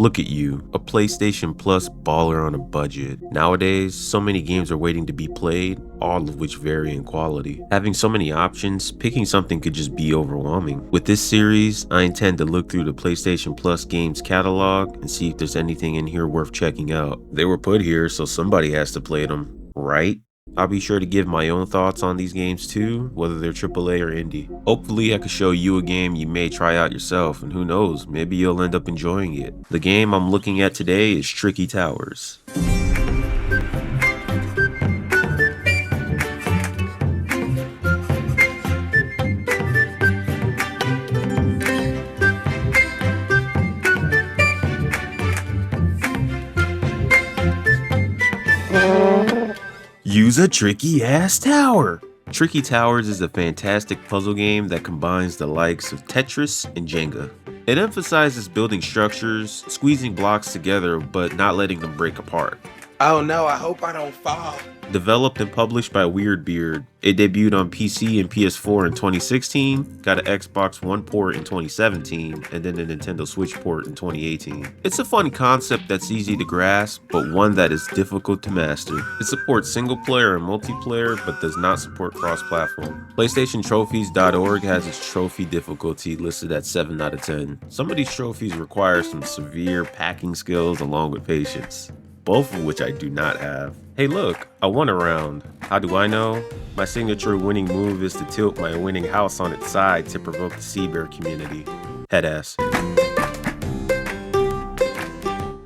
Look at you, a PlayStation Plus baller on a budget. Nowadays, so many games are waiting to be played, all of which vary in quality. Having so many options, picking something could just be overwhelming. With this series, I intend to look through the PlayStation Plus games catalog and see if there's anything in here worth checking out. They were put here, so somebody has to play them, right? I'll be sure to give my own thoughts on these games too, whether they're AAA or indie. Hopefully I can show you a game you may try out yourself, and who knows, maybe you'll end up enjoying it. The game I'm looking at today is Tricky Towers. Use a tricky ass tower. Tricky Towers is a fantastic puzzle game that combines the likes of Tetris and Jenga. It emphasizes building structures, squeezing blocks together, but not letting them break apart. Oh no, I hope I don't fall. Developed and published by Weirdbeard, it debuted on PC and PS4 in 2016, got an Xbox One port in 2017, and then a Nintendo Switch port in 2018. It's a fun concept that's easy to grasp, but one that is difficult to master. It supports single player and multiplayer, but does not support cross-platform. PlayStationTrophies.org has its trophy difficulty listed at 7 out of 10. Some of these trophies require some severe packing skills along with patience, both of which I do not have. Hey look, I won a round. How do I know? My signature winning move is to tilt my winning house on its side to provoke the Sea Bear community. Headass.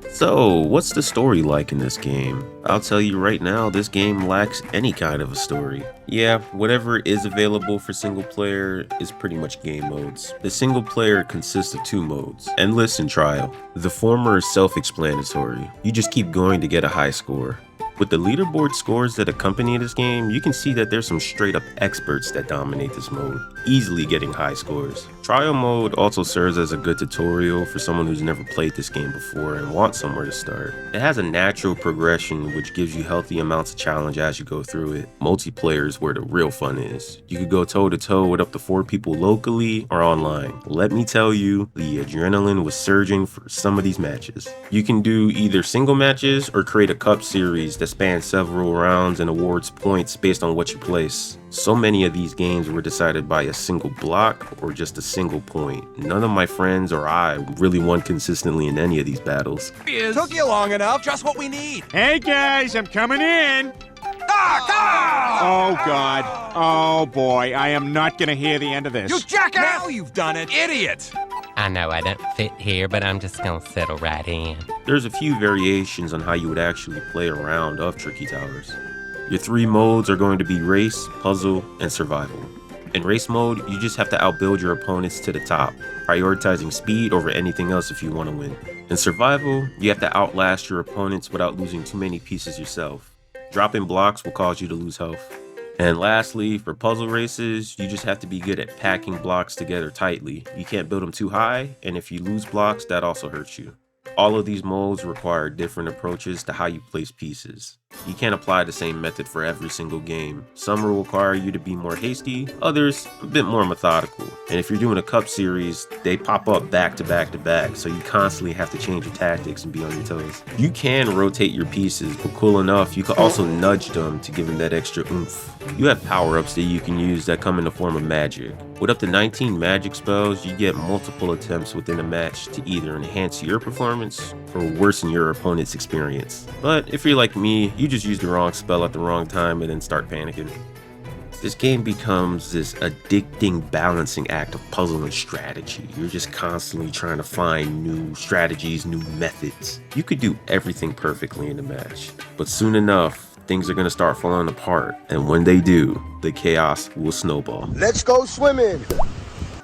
So, what's the story like in this game? I'll tell you right now, this game lacks any kind of a story. Yeah, whatever is available for single player is pretty much game modes. The single player consists of 2 modes, Endless and Trial. The former is self-explanatory. You just keep going to get a high score. With the leaderboard scores that accompany this game, you can see that there's some straight up experts that dominate this mode, easily getting high scores. Trial mode also serves as a good tutorial for someone who's never played this game before and wants somewhere to start. It has a natural progression which gives you healthy amounts of challenge as you go through it. Multiplayer is where the real fun is. You could go toe to toe with up to 4 people locally or online. Let me tell you, the adrenaline was surging for some of these matches. You can do either single matches or create a cup series that spans several rounds and awards points based on what you place. So many of these games were decided by a single block or just a single point. None of my friends or I really won consistently in any of these battles. Took you long enough, just what we need. Hey guys, I'm coming in. Ah, Oh God. Oh boy, I am not gonna hear the end of this. you jackass! Now you've done it, idiot! I know I don't fit here, but I'm just gonna settle right in. There's a few variations on how you would actually play a round of Tricky Towers. Your 3 modes are going to be race, puzzle, and survival. In race mode, you just have to outbuild your opponents to the top, prioritizing speed over anything else if you want to win. In survival, you have to outlast your opponents without losing too many pieces yourself. Dropping blocks will cause you to lose health. And lastly, for puzzle races, you just have to be good at packing blocks together tightly. You can't build them too high, and if you lose blocks, that also hurts you. All of these modes require different approaches to how you place pieces. You can't apply the same method for every single game. Some will require you to be more hasty, others a bit more methodical. And if you're doing a cup series, they pop up back to back to back, so you constantly have to change your tactics and be on your toes. You can rotate your pieces, but cool enough, you can also nudge them to give them that extra oomph. You have power-ups that you can use that come in the form of magic. With up to 19 magic spells, you get multiple attempts within a match to either enhance your performance or worsen your opponent's experience. But if you're like me, you just use the wrong spell at the wrong time and then start panicking. This game becomes this addicting balancing act of puzzle and strategy. You're just constantly trying to find new strategies, new methods. You could do everything perfectly in a match, but soon enough, things are going to start falling apart, and when they do, the chaos will snowball. Let's go swimming.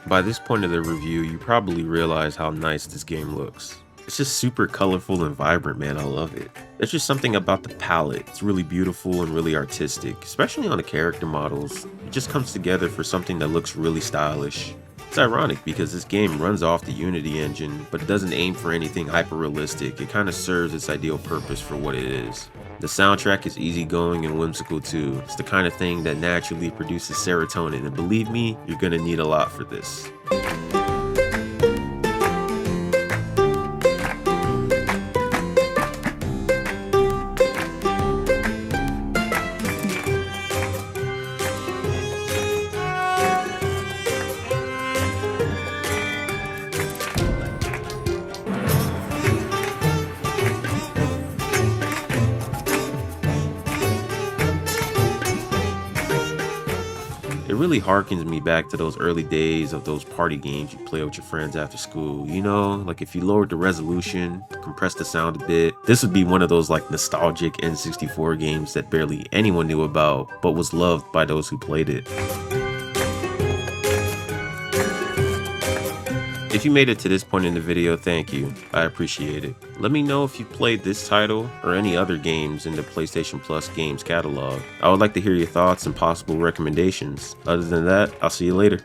By this point of the review, you probably realize how nice this game looks. It's just super colorful and vibrant, man. I love it. There's just something about the palette. It's really beautiful and really artistic, especially on the character models. It just comes together for something that looks really stylish. It's ironic because this game runs off the Unity engine, but it doesn't aim for anything hyper-realistic. It kind of serves its ideal purpose for what it is. The soundtrack is easygoing and whimsical too. It's the kind of thing that naturally produces serotonin, and believe me, you're gonna need a lot for this. really harkens me back to those early days of those party games you play with your friends after school. You know, like if you lowered the resolution, compressed the sound a bit, this would be one of those like nostalgic N64 games that barely anyone knew about, but was loved by those who played it. If you made it to this point in the video, thank you. I appreciate it. Let me know if you played this title or any other games in the PlayStation Plus games catalog. I would like to hear your thoughts and possible recommendations. Other than that, I'll see you later.